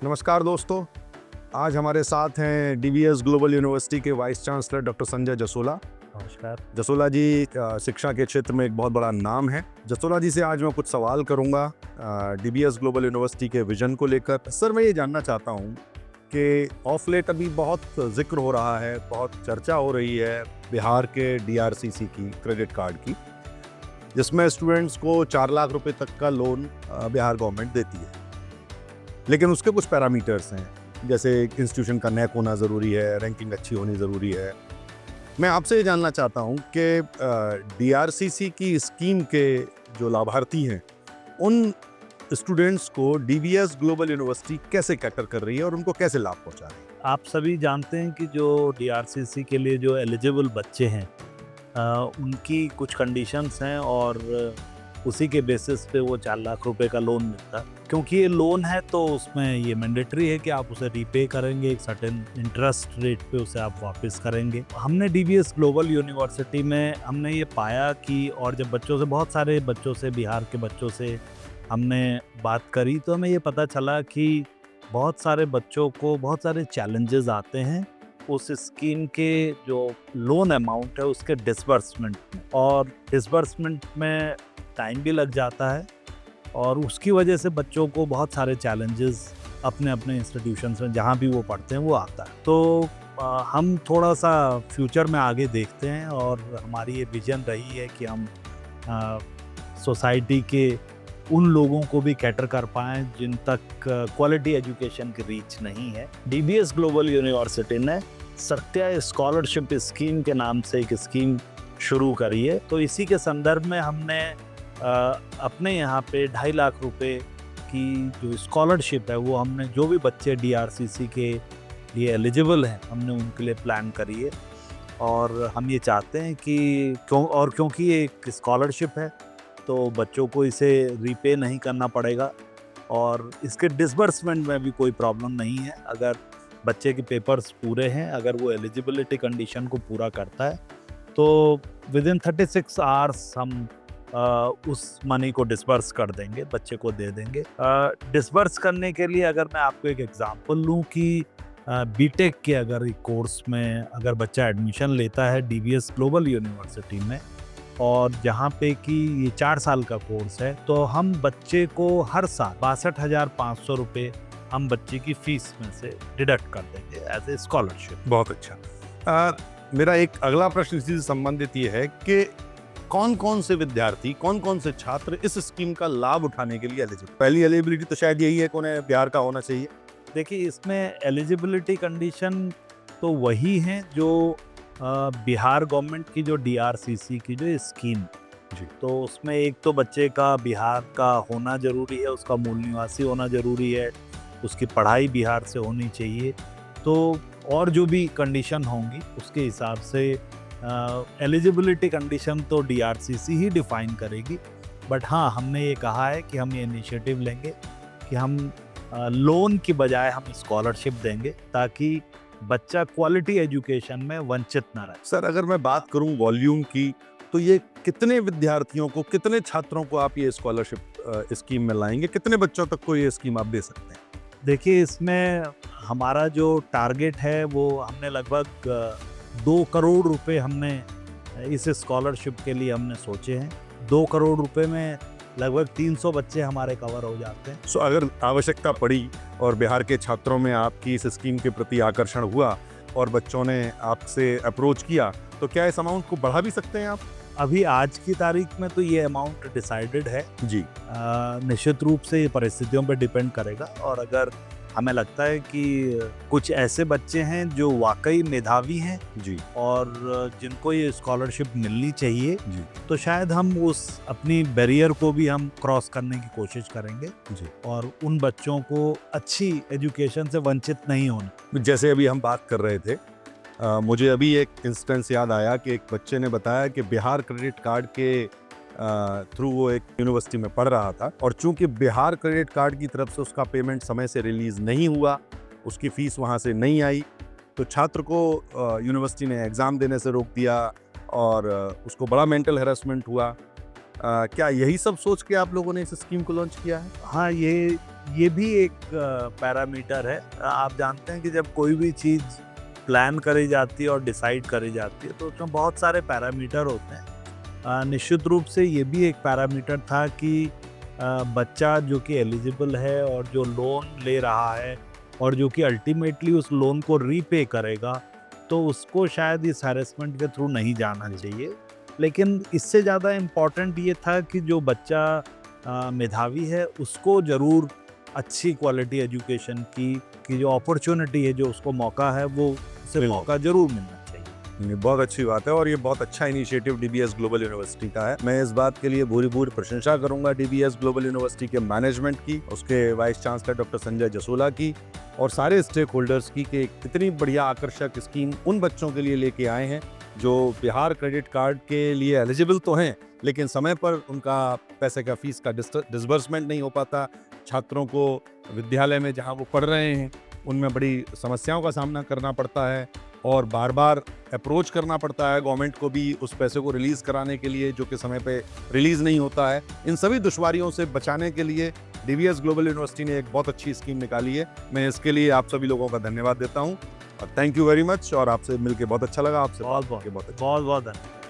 नमस्कार दोस्तों, आज हमारे साथ हैं डीवीएस ग्लोबल यूनिवर्सिटी के vice chancellor doctor Sanjay Jasola. नमस्कार। जसोला जी शिक्षा के क्षेत्र में एक बहुत बड़ा नाम है। जसोला जी से आज मैं कुछ सवाल करूंगा डीवीएस ग्लोबल यूनिवर्सिटी के विजन को लेकर। सर, मैं ये जानना चाहता हूं कि ऑफ लेट अभी बहुत जिक्र हो रहा है, बहुत चर्चा हो रही है बिहार के डीआरसीसी की क्रेडिट कार्ड की, जिसमें स्टूडेंट्स को 4 लाख रुपए तक का लोन बिहार गवर्नमेंट देती है। लेकिन उसके कुछ पैरामीटर्स हैं, जैसे इंस्टीट्यूशन का नैक होना ज़रूरी है, रैंकिंग अच्छी होनी ज़रूरी है। मैं आपसे ये जानना चाहता हूँ कि डीआरसीसी की स्कीम के जो लाभार्थी हैं, उन स्टूडेंट्स को डीवीएस ग्लोबल यूनिवर्सिटी कैसे कैटर कर रही है और उनको कैसे लाभ पहुँचा रही है? आप सभी जानते हैं कि जो डीआरसीसी के लिए जो एलिजिबल बच्चे हैं उनकी कुछ कंडीशंस हैं और उसी के बेसिस पे वो 4 लाख रुपए का लोन मिलता है। क्योंकि ये लोन है तो उसमें ये मैंडेटरी है कि आप उसे रीपे करेंगे, एक सर्टेन इंटरेस्ट रेट पे उसे आप वापस करेंगे। हमने डीवीएस ग्लोबल यूनिवर्सिटी में हमने ये पाया कि, और जब बहुत सारे बच्चों से, बिहार के बच्चों से हमने बात करी, तो हमें ये पता चला कि बहुत सारे बच्चों को बहुत सारे चैलेंजेस आते हैं उस स्कीम के जो लोन अमाउंट है उसके डिसबर्समेंट में, और डिसबर्समेंट में टाइम भी लग जाता है और उसकी वजह से बच्चों को बहुत सारे चैलेंजेस अपने अपने इंस्टीट्यूशंस में जहाँ भी वो पढ़ते हैं वो आता है। तो हम थोड़ा सा फ्यूचर में आगे देखते हैं और हमारी ये विजन रही है कि हम सोसाइटी के उन लोगों को भी कैटर कर पाएँ जिन तक क्वालिटी एजुकेशन की रीच नहीं है। डीवीएस ग्लोबल यूनिवर्सिटी ने सत्या स्कॉलरशिप स्कीम के नाम से एक स्कीम शुरू करी है। तो इसी के संदर्भ में हमने अपने यहाँ पे 2.5 लाख रुपए की जो स्कॉलरशिप है वो हमने, जो भी बच्चे डीआरसीसी के लिए एलिजिबल हैं, हमने उनके लिए प्लान करी है। और हम ये चाहते हैं कि क्योंकि ये एक स्कॉलरशिप है तो बच्चों को इसे रीपे नहीं करना पड़ेगा और इसके डिसबर्समेंट में भी कोई प्रॉब्लम नहीं है। अगर बच्चे के पेपर्स पूरे हैं, अगर वो एलिजिबिलिटी कंडीशन को पूरा करता है, तो विदिन 36 आवर्स हम उस मनी को डिसबर्स कर देंगे, बच्चे को दे देंगे। डिसबर्स करने के लिए अगर मैं आपको एक एग्जांपल लूँ कि बीटेक के अगर एक कोर्स में अगर बच्चा एडमिशन लेता है डीवीएस ग्लोबल यूनिवर्सिटी में, और जहाँ पे कि ये 4 साल का कोर्स है, तो हम बच्चे को हर साल 62,500 रुपये हम बच्चे की फीस में से डिडक्ट कर देंगे एज ए स्कॉलरशिप। बहुत अच्छा। मेरा एक अगला प्रश्न इसी से संबंधित ये है कि कौन कौन से विद्यार्थी, कौन कौन से छात्र इस स्कीम का लाभ उठाने के लिए एलिजिबल? पहली एलिजिबिलिटी तो शायद यही है कि उन्हें बिहार का होना चाहिए। देखिए, इसमें एलिजिबिलिटी कंडीशन तो वही है जो बिहार गवर्नमेंट की जो डीआरसीसी की जो स्कीम जी, तो उसमें एक तो बच्चे का बिहार का होना जरूरी है, उसका मूल निवासी होना जरूरी है, उसकी पढ़ाई बिहार से होनी चाहिए। तो और जो भी कंडीशन होंगी उसके हिसाब से एलिजिबिलिटी कंडीशन तो डीआरसीसी ही डिफाइन करेगी। बट हाँ, हमने ये कहा है कि हम ये इनिशिएटिव लेंगे कि हम लोन की बजाय हम स्कॉलरशिप देंगे ताकि बच्चा क्वालिटी एजुकेशन में वंचित ना रहे। सर, अगर मैं बात करूं वॉल्यूम की, तो ये कितने विद्यार्थियों को, कितने छात्रों को आप ये स्कॉलरशिप स्कीम में लाएंगे? कितने बच्चों तक को ये स्कीम आप दे सकते हैं? देखिए, इसमें हमारा जो टारगेट है वो हमने लगभग 2 करोड़ रुपए हमने इस स्कॉलरशिप के लिए हमने सोचे हैं। 2 करोड़ रुपए में लगभग 300 बच्चे हमारे कवर हो जाते हैं। सो अगर आवश्यकता पड़ी और बिहार के छात्रों में आपकी इस स्कीम के प्रति आकर्षण हुआ और बच्चों ने आपसे अप्रोच किया, तो क्या इस अमाउंट को बढ़ा भी सकते हैं आप? अभी आज की तारीख में तो ये अमाउंट डिसाइडेड है जी, निश्चित रूप से ये परिस्थितियों पर डिपेंड करेगा। और अगर हमें लगता है कि कुछ ऐसे बच्चे हैं जो वाकई मेधावी हैं जी, और जिनको ये स्कॉलरशिप मिलनी चाहिए, जी, तो शायद हम उस अपनी बैरियर को भी हम क्रॉस करने की कोशिश करेंगे जी। और उन बच्चों को अच्छी एजुकेशन से वंचित नहीं होना। जैसे अभी हम बात कर रहे थे, मुझे अभी एक इंस्टेंस याद आया कि एक बच्चे ने बताया कि बिहार क्रेडिट कार्ड के थ्रू वो एक यूनिवर्सिटी में पढ़ रहा था, और चूंकि बिहार क्रेडिट कार्ड की तरफ से उसका पेमेंट समय से रिलीज नहीं हुआ, उसकी फीस वहाँ से नहीं आई, तो छात्र को यूनिवर्सिटी ने एग्ज़ाम देने से रोक दिया और उसको बड़ा मेंटल हैरेसमेंट हुआ। क्या यही सब सोच के आप लोगों ने इस स्कीम को लॉन्च किया है? हाँ, ये ये भी एक पैरामीटर है। आप जानते हैं कि जब कोई भी चीज़ प्लान करी जाती है और डिसाइड करी जाती है तो उसमें बहुत सारे पैरामीटर होते हैं। निश्चित रूप से ये भी एक पैरामीटर था कि बच्चा जो कि एलिजिबल है और जो लोन ले रहा है और जो कि अल्टीमेटली उस लोन को रीपे करेगा, तो उसको शायद इस हैरेसमेंट के थ्रू नहीं जाना चाहिए। लेकिन इससे ज़्यादा इम्पोर्टेंट ये था कि जो बच्चा मेधावी है उसको ज़रूर अच्छी क्वालिटी एजुकेशन की जो अपॉर्चुनिटी है, जो उसको मौका है, वो उसे मौका ज़रूर मिलना चाहिए। ये बहुत अच्छी बात है और ये बहुत अच्छा इनिशिएटिव डीबीएस ग्लोबल यूनिवर्सिटी का है। मैं इस बात के लिए भूरी प्रशंसा करूंगा डीबीएस ग्लोबल यूनिवर्सिटी के मैनेजमेंट की, उसके vice chancellor doctor Sanjay Jasola की और सारे स्टेक होल्डर्स की कि इतनी बढ़िया आकर्षक स्कीम उन बच्चों के लिए लेके आए हैं जो बिहार क्रेडिट कार्ड के लिए एलिजिबल तो हैं, लेकिन समय पर उनका पैसे का फीस का डिसबर्समेंट नहीं हो पाता। छात्रों को विद्यालय में जहां वो पढ़ रहे हैं उनमें बड़ी समस्याओं का सामना करना पड़ता है और बार बार अप्रोच करना पड़ता है गवर्नमेंट को भी उस पैसे को रिलीज़ कराने के लिए, जो कि समय पे रिलीज़ नहीं होता है। इन सभी दुश्वारियों से बचाने के लिए डीबीएस ग्लोबल यूनिवर्सिटी ने एक बहुत अच्छी स्कीम निकाली है। मैं इसके लिए आप सभी लोगों का धन्यवाद देता हूँ और थैंक यू वेरी मच। और आपसे मिलकर बहुत अच्छा लगा, आपसे बहुत बात करके बहुत बहुत अच्छा बहुत बहुत धन्यवाद।